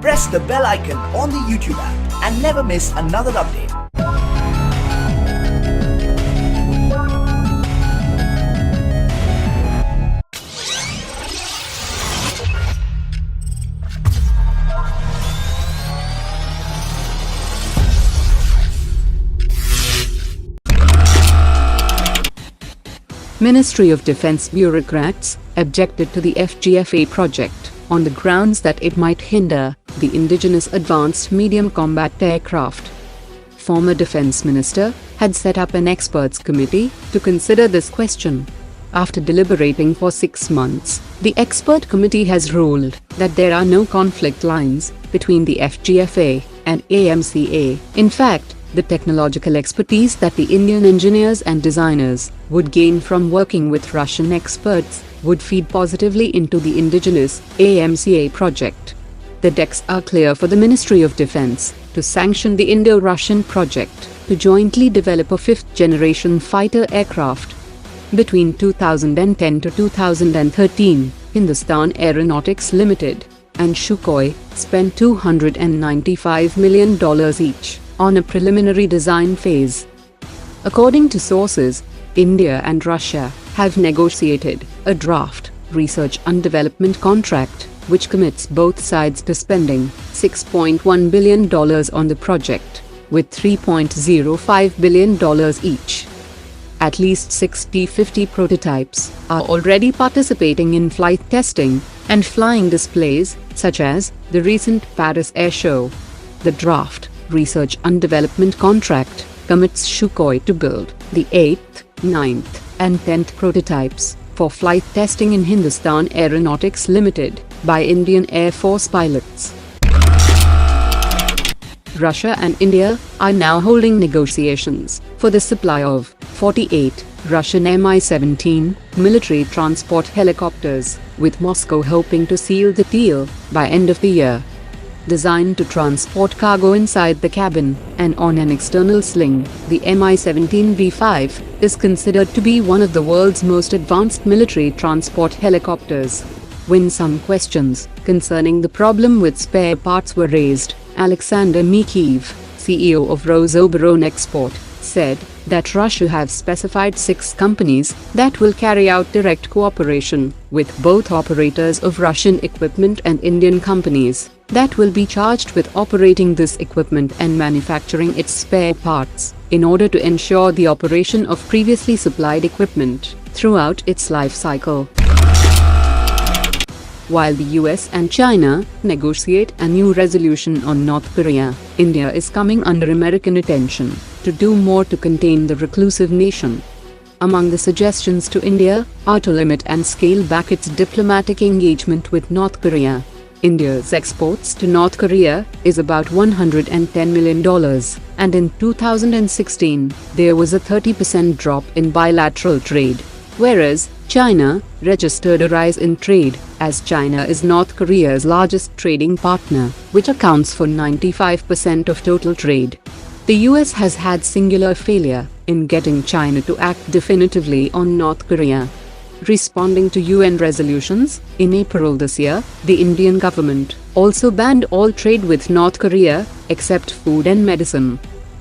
Press the bell icon on the YouTube app and never miss another update. Ministry of Defense bureaucrats objected to the FGFA project on the grounds that it might hinder the indigenous advanced medium combat aircraft. Former Defense Minister had set up an experts committee to consider this question. After deliberating for 6 months, the expert committee has ruled that there are no conflict lines between the FGFA and AMCA. In fact, the technological expertise that the Indian engineers and designers would gain from working with Russian experts would feed positively into the indigenous AMCA project. The decks are clear for the Ministry of Defense to sanction the Indo-Russian project to jointly develop a fifth-generation fighter aircraft. Between 2010 to 2013, Hindustan Aeronautics Limited and Sukhoi spent $295 million each on a preliminary design phase. According to sources, India and Russia have negotiated a draft research and development contract which commits both sides to spending $6.1 billion on the project, with $3.05 billion each. At least 50 prototypes are already participating in flight testing and flying displays, such as the recent Paris Air Show. The draft research and development contract commits Sukhoi to build the 8th, 9th, and 10th prototypes for flight testing in Hindustan Aeronautics Limited by Indian Air Force pilots. Russia and India are now holding negotiations for the supply of 48 Russian Mi-17 military transport helicopters, with Moscow hoping to seal the deal by end of the year. Designed to transport cargo inside the cabin and on an external sling, the Mi-17V5 is considered to be one of the world's most advanced military transport helicopters. When some questions concerning the problem with spare parts were raised, Alexander Mikheev, CEO of Rosoboron Export, said that Russia have specified 6 companies that will carry out direct cooperation with both operators of Russian equipment and Indian companies that will be charged with operating this equipment and manufacturing its spare parts, in order to ensure the operation of previously supplied equipment throughout its life cycle. While the US and China negotiate a new resolution on North Korea, India is coming under American attention to do more to contain the reclusive nation. Among the suggestions to India are to limit and scale back its diplomatic engagement with North Korea. India's exports to North Korea is about $110 million, and in 2016, there was a 30% drop in bilateral trade, whereas China registered a rise in trade, as China is North Korea's largest trading partner, which accounts for 95% of total trade. The US has had singular failure in getting China to act definitively on North Korea. Responding to UN resolutions, in April this year, the Indian government also banned all trade with North Korea, except food and medicine.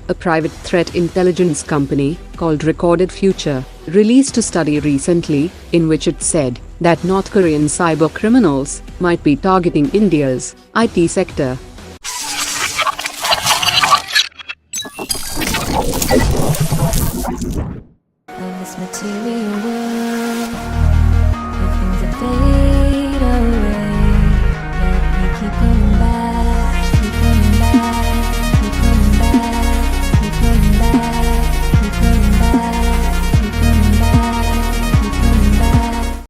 A private threat intelligence company, called Recorded Future, released a study recently, in which it said that North Korean cyber criminals might be targeting India's IT sector. Of this material world,